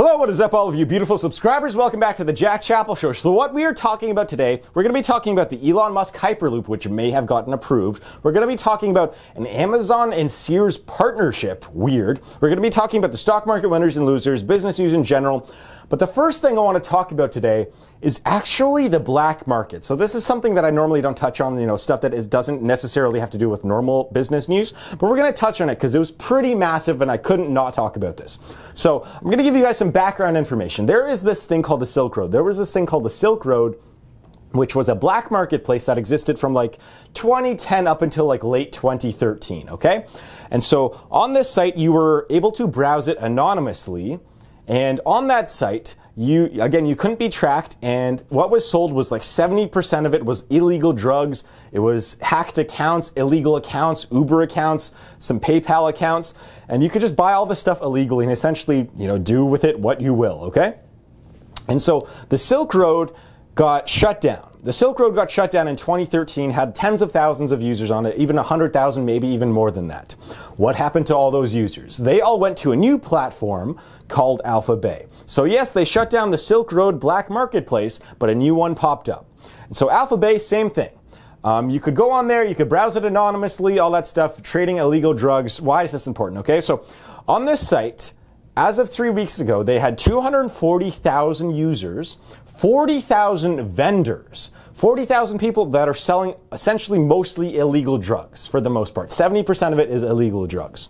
Hello, what is up, all of you beautiful subscribers? Welcome back to the Chapple Show. So what we are talking about today, we're going to be talking about the Elon Musk Hyperloop, which may have gotten approved. We're going to be talking about an Amazon and Sears partnership. Weird. We're going to be talking about the stock market winners and losers, business news in general. But the first thing I want to talk about today is actually the black market. So this is something that I normally don't touch on, stuff that doesn't necessarily have to do with normal business news, but we're going to touch on it because it was pretty massive and I couldn't not talk about this. So I'm going to give you guys some background information. There is this thing called the Silk Road. There was this thing called the Silk Road, which was a black marketplace that existed from like 2010 up until like late 2013, okay? And so on this site, you were able to browse it anonymously. And on that site, you couldn't be tracked, and what was sold was like 70% of it was illegal drugs. It was hacked accounts, illegal accounts, Uber accounts, some PayPal accounts, and you could just buy all this stuff illegally and essentially, do with it what you will, okay? And so the Silk Road got shut down. The Silk Road got shut down in 2013, had tens of thousands of users on it, even 100,000, maybe even more than that. What happened to all those users? They all went to a new platform called Alphabay. So yes, they shut down the Silk Road black marketplace, but a new one popped up. And so Alphabay, same thing. You could go on there, you could browse it anonymously, all that stuff, trading illegal drugs. Why is this important? Okay, so on this site, as of 3 weeks ago, they had 240,000 users, 40,000 vendors, 40,000 people that are selling essentially mostly illegal drugs for the most part. 70% of it is illegal drugs.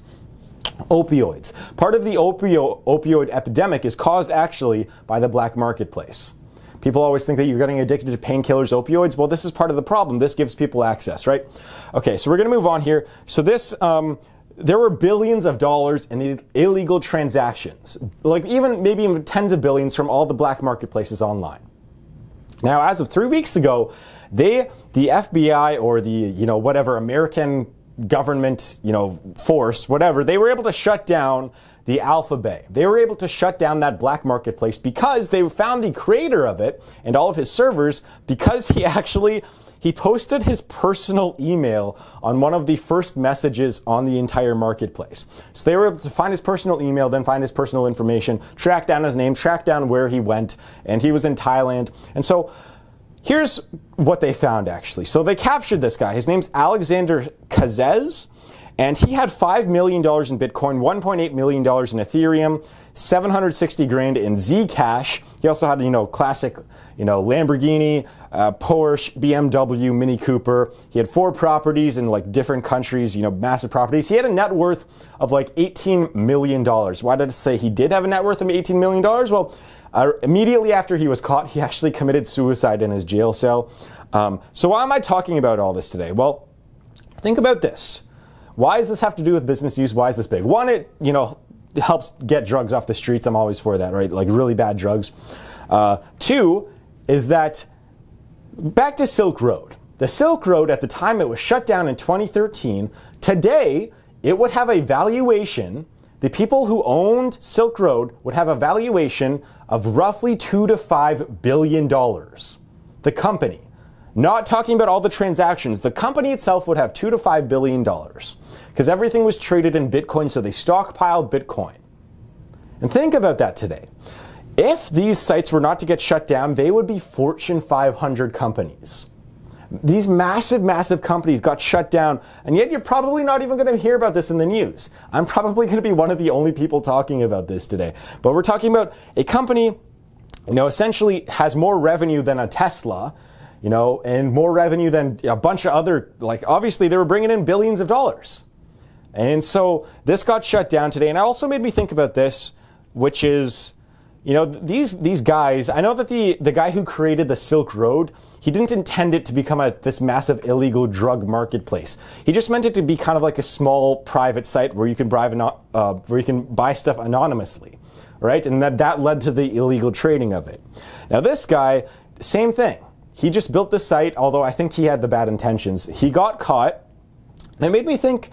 Opioids. Part of the opioid epidemic is caused actually by the black marketplace. People always think that you're getting addicted to painkillers, opioids. Well, this is part of the problem. This gives people access, right? Okay, so we're going to move on here. So this, there were billions of dollars in illegal transactions, like maybe even tens of billions from all the black marketplaces online. Now, as of 3 weeks ago, the FBI or the, whatever American government, force, whatever, they were able to shut down the Alphabay. They were able to shut down that black marketplace because they found the creator of it and all of his servers because he posted his personal email on one of the first messages on the entire marketplace. So they were able to find his personal email, then find his personal information, track down his name, track down where he went, and he was in Thailand. And so here's what they found, actually. So they captured this guy. His name's Alexander Kazez, and he had $5 million in Bitcoin, $1.8 million in Ethereum, 760 grand in Zcash. He also had, classic, Lamborghini, Porsche, BMW, Mini Cooper. He had 4 properties in like different countries, massive properties. He had a net worth of like $18 million. Why did I say he did have a net worth of $18 million? Well, immediately after he was caught, he actually committed suicide in his jail cell. So why am I talking about all this today? Well, think about this. Why does this have to do with business use? Why is this big? One, it helps get drugs off the streets. I'm always for that, right? Like really bad drugs. 2 is that back to Silk Road. The Silk Road, at the time it was shut down in 2013, today it would have a valuation. The people who owned Silk Road would have a valuation of roughly $2 to $5 billion. The company. Not talking about all the transactions. The company itself would have $2 to $5 billion because everything was traded in Bitcoin, so they stockpiled Bitcoin. And think about that today. If these sites were not to get shut down, they would be Fortune 500 companies. These massive, massive companies got shut down, and yet you're probably not even going to hear about this in the news. I'm probably going to be one of the only people talking about this today. But we're talking about a company, essentially has more revenue than a Tesla, and more revenue than a bunch of other, obviously they were bringing in billions of dollars. And so this got shut down today. And it also made me think about this, which is, these guys, I know that the guy who created the Silk Road, he didn't intend it to become this massive illegal drug marketplace. He just meant it to be kind of like a small private site where you can buy stuff anonymously, right? And that led to the illegal trading of it. Now this guy, same thing. He just built this site, although I think he had the bad intentions. He got caught, and it made me think,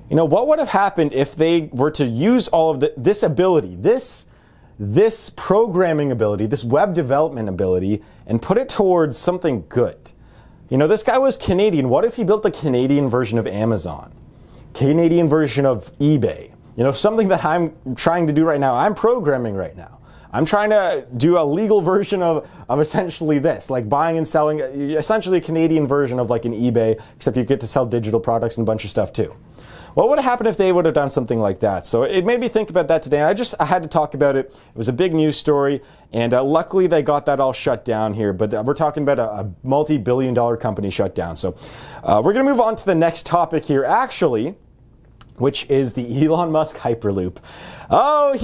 what would have happened if they were to use all of this ability, this programming ability, this web development ability, and put it towards something good? This guy was Canadian. What if he built a Canadian version of Amazon? Canadian version of eBay? something that I'm trying to do right now. I'm programming right now. I'm trying to do a legal version of essentially this, like buying and selling, essentially a Canadian version of like an eBay, except you get to sell digital products and a bunch of stuff too. What would have happened if they would have done something like that? So it made me think about that today. I had to talk about it. It was a big news story, and luckily they got that all shut down here. But we're talking about a multi-billion-dollar company shut down. So we're going to move on to the next topic here, actually, which is the Elon Musk Hyperloop. Oh,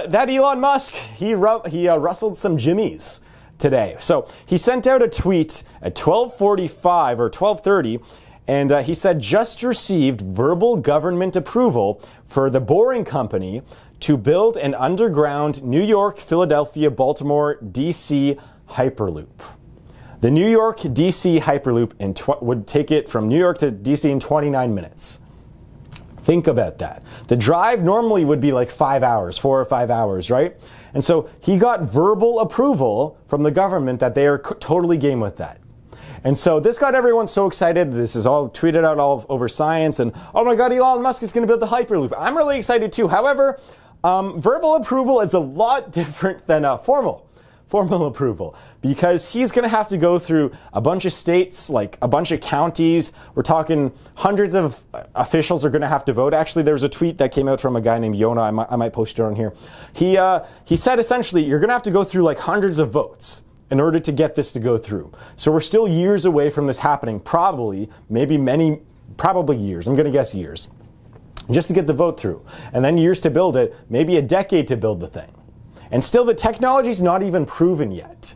that Elon Musk, he rustled some jimmies today. So he sent out a tweet at 12:45 or 12:30, and he said, just received verbal government approval for the Boring Company to build an underground New York, Philadelphia, Baltimore, DC Hyperloop. The New York, DC Hyperloop would take it from New York to DC in 29 minutes. Think about that. The drive normally would be like 5 hours, 4 or 5 hours, right? And so he got verbal approval from the government that they are totally game with that. And so this got everyone so excited. This is all tweeted out all over Science, and oh my God, Elon Musk is going to build the Hyperloop. I'm really excited too. However, verbal approval is a lot different than formal approval, because he's going to have to go through a bunch of states, like a bunch of counties. We're talking hundreds of officials are going to have to vote. Actually, there was a tweet that came out from a guy named Yona. I might post it on here. He said essentially you're going to have to go through like hundreds of votes in order to get this to go through. So we're still years away from this happening, probably years. I'm going to guess years, just to get the vote through, and then years to build it, maybe a decade to build the thing. And still, the technology's not even proven yet.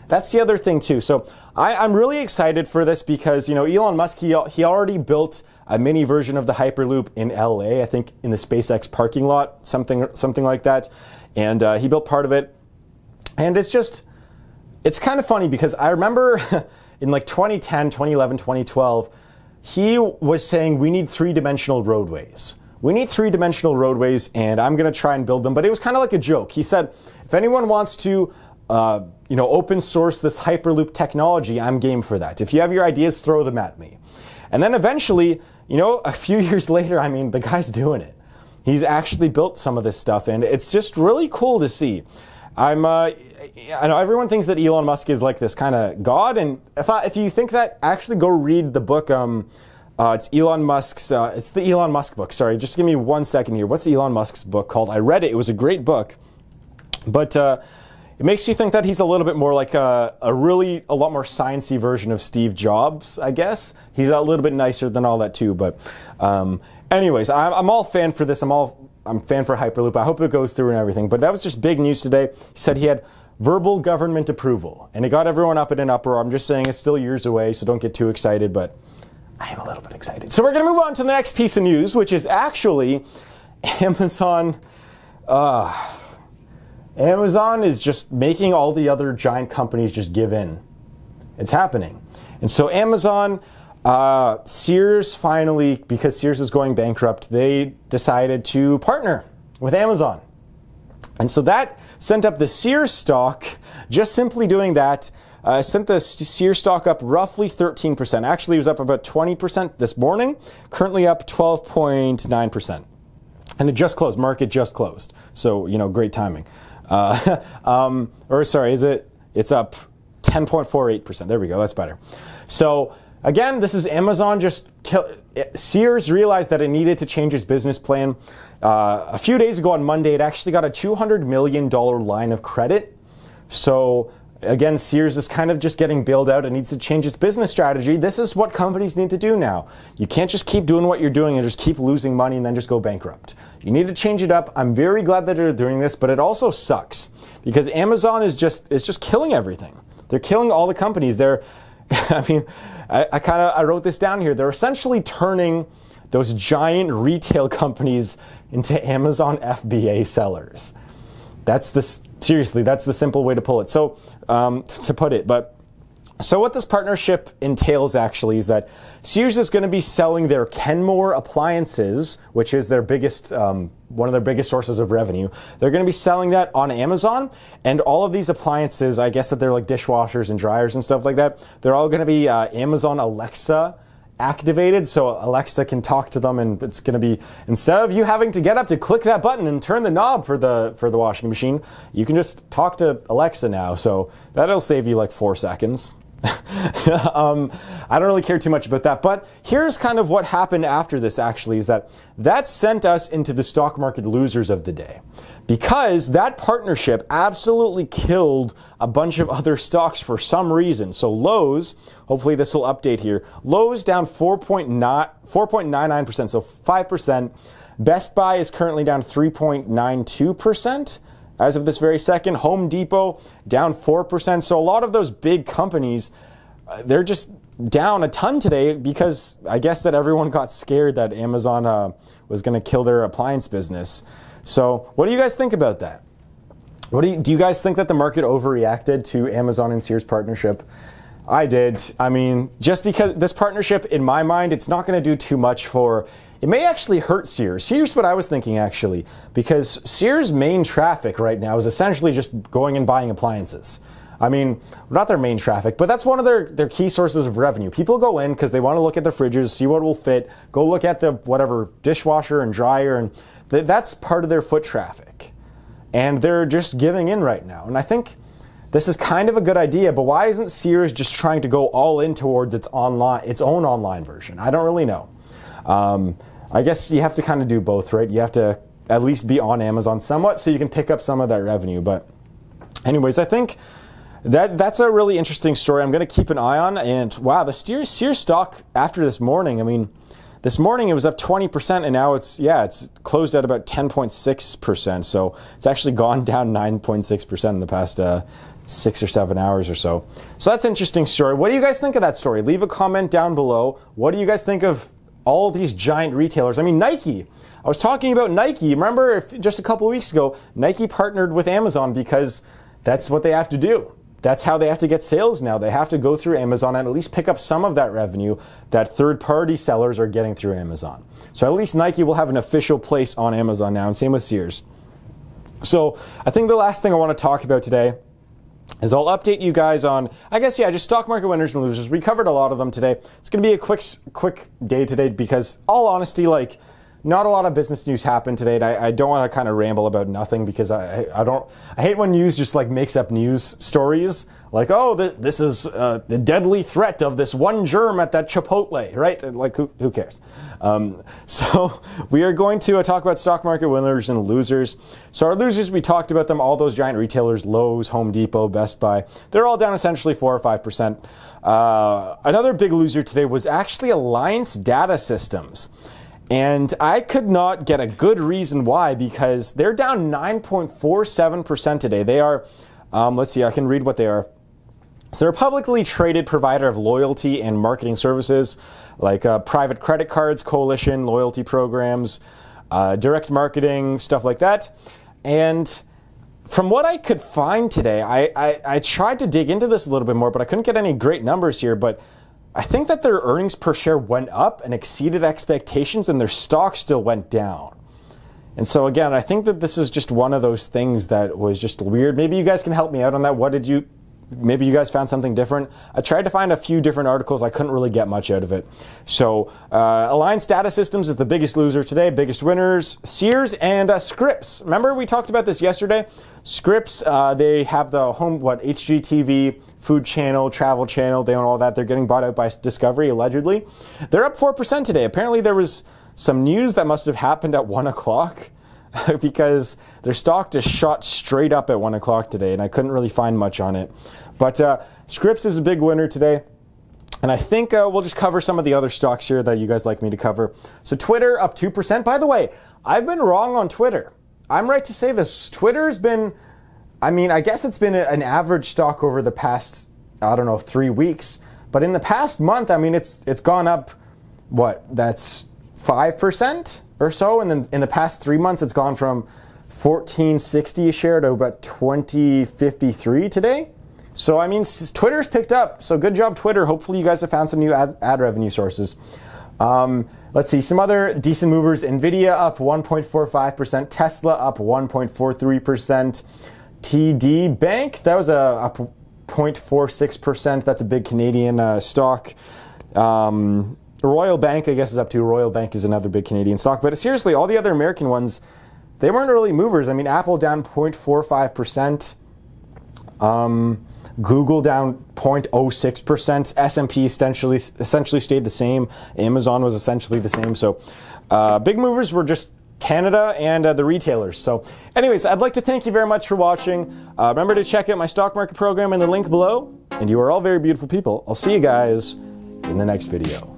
That's the other thing too. So I'm really excited for this because, Elon Musk, he already built a mini version of the Hyperloop in LA, I think in the SpaceX parking lot, something like that. And he built part of it. And it's kind of funny because I remember in like 2010, 2011, 2012, he was saying we need three-dimensional roadways. We need three-dimensional roadways, and I'm going to try and build them. But it was kind of like a joke. He said, if anyone wants to, open source this Hyperloop technology, I'm game for that. If you have your ideas, throw them at me. And then eventually, a few years later, the guy's doing it. He's actually built some of this stuff, and it's just really cool to see. I know everyone thinks that Elon Musk is like this kind of god, and if you think that, actually go read the book. It's Elon Musk's. It's the Elon Musk book. Sorry, just give me 1 second here. What's Elon Musk's book called? I read it. It was a great book, but it makes you think that he's a little bit more like a lot more sciencey version of Steve Jobs. I guess he's a little bit nicer than all that too. But anyways, I'm all fan for this. I'm fan for Hyperloop. I hope it goes through and everything. But that was just big news today. He said he had verbal government approval, and it got everyone up in an uproar. I'm just saying it's still years away, so don't get too excited. But I am a little bit excited. So we're going to move on to the next piece of news, which is actually Amazon. Amazon is just making all the other giant companies just give in. It's happening. And so Amazon, Sears finally, because Sears is going bankrupt, they decided to partner with Amazon. And so that sent up the Sears stock, just simply doing that, sent the Sears stock up roughly 13%. Actually, it was up about 20% this morning, currently up 12.9%. And it just closed, market just closed. So, great timing. It's up 10.48%. There we go, that's better. So, again, this is Amazon Sears realized that it needed to change its business plan. A few days ago on Monday, it actually got a $200 million line of credit. So, again, Sears is kind of just getting bailed out. It needs to change its business strategy. This is what companies need to do now. You can't just keep doing what you're doing and just keep losing money and then just go bankrupt. You need to change it up. I'm very glad that they're doing this, but it also sucks because Amazon is just killing everything. They're killing all the companies. I wrote this down here. They're essentially turning those giant retail companies into Amazon FBA sellers. That's the simple way to pull it. So, to put it, so what this partnership entails actually is that Sears is going to be selling their Kenmore appliances, which is their biggest, one of their biggest sources of revenue. They're going to be selling that on Amazon, and all of these appliances, I guess that they're like dishwashers and dryers and stuff like that, they're all going to be Amazon Alexa activated so Alexa can talk to them, and it's going to be, instead of you having to get up to click that button and turn the knob for the washing machine, you can just talk to Alexa now. So that'll save you like 4 seconds. I don't really care too much about that, but here's kind of what happened after this actually, is that sent us into the stock market losers of the day, because that partnership absolutely killed a bunch of other stocks for some reason. So Lowe's, hopefully this will update here, Lowe's down 4.99%, so 5%. Best Buy is currently down 3.92%. As of this very second. Home Depot down 4%. So a lot of those big companies, they're just down a ton today, because I guess that everyone got scared that Amazon was going to kill their appliance business. So what do you guys think about that? Do you guys think that the market overreacted to Amazon and Sears partnership? I did. I mean, just because this partnership, in my mind, it's not going to do too much for... It may actually hurt Sears. Here's what I was thinking, actually, because Sears' main traffic right now is essentially just going and buying appliances. I mean, not their main traffic, but that's one of their key sources of revenue. People go in because they want to look at the fridges, see what will fit, go look at the whatever dishwasher and dryer, and that's part of their foot traffic. And they're just giving in right now. And I think this is kind of a good idea, but why isn't Sears just trying to go all in towards its own online version? I don't really know. I guess you have to kind of do both, right? You have to at least be on Amazon somewhat so you can pick up some of that revenue. But anyways, I think that's a really interesting story I'm going to keep an eye on. And wow, the Sears stock after this morning, I mean, this morning it was up 20%, and now it's closed at about 10.6%. So it's actually gone down 9.6% in the past 6 or 7 hours or so. So that's an interesting story. What do you guys think of that story? Leave a comment down below. What do you guys think of all these giant retailers? I mean, Nike. I was talking about Nike. Remember, just a couple of weeks ago, Nike partnered with Amazon because that's what they have to do. That's how they have to get sales now. They have to go through Amazon and at least pick up some of that revenue that third-party sellers are getting through Amazon. So at least Nike will have an official place on Amazon now, and same with Sears. So I think the last thing I want to talk about today is I'll update you guys on, I guess, just stock market winners and losers. We covered a lot of them today. It's going to be a quick day today because, all honesty, like, not a lot of business news happened today, and I don't want to kind of ramble about nothing, because I hate when news just like makes up news stories. Like, oh, this is the deadly threat of this one germ at that Chipotle, right? Like, who cares? So we are going to talk about stock market winners and losers. So our losers, we talked about them, all those giant retailers, Lowe's, Home Depot, Best Buy. They're all down essentially 4 or 5%. Another big loser today was actually Alliance Data Systems. And I could not get a good reason why, because they're down 9.47% today. They are, let's see, I can read what they are. So they're a publicly traded provider of loyalty and marketing services, like private credit cards, coalition, loyalty programs, direct marketing, stuff like that. And from what I could find today, I tried to dig into this a little bit more, but I couldn't get any great numbers here. But I think that their earnings per share went up and exceeded expectations, and their stock still went down. And so again, I think that this is just one of those things that was just weird. Maybe you guys can help me out on that. Maybe you guys found something different. I tried to find a few different articles. I couldn't really get much out of it. So Alliance Data Systems is the biggest loser today. Biggest winners, Sears and Scripps. Remember we talked about this yesterday? Scripps, they have the HGTV, Food Channel, Travel Channel. They own all that. They're getting bought out by Discovery, allegedly. They're up 4% today. Apparently there was some news that must have happened at 1 o'clock. Because their stock just shot straight up at 1 o'clock today, and I couldn't really find much on it. But Scripps is a big winner today, and I think we'll just cover some of the other stocks here that you guys like me to cover. So Twitter up 2%. By the way, I've been wrong on Twitter. I'm right to say this. Twitter's been, I guess it's been an average stock over the past, 3 weeks. But in the past month, it's gone up, that's 5%? Or so, and then in the past 3 months, it's gone from $14.60 a share to about $20.53 today. So Twitter's picked up. So good job, Twitter. Hopefully, you guys have found some new ad revenue sources. Let's see some other decent movers. Nvidia up 1.45%. Tesla up 1.43%. TD Bank, that was up 0.46%. That's a big Canadian stock. The Royal Bank, I guess, is up too. Royal Bank is another big Canadian stock. But seriously, all the other American ones, they weren't really movers. I mean, Apple down 0.45%. Google down 0.06%. S&P essentially stayed the same. Amazon was essentially the same. So big movers were just Canada and the retailers. So anyways, I'd like to thank you very much for watching. Remember to check out my stock market program in the link below. And you are all very beautiful people. I'll see you guys in the next video.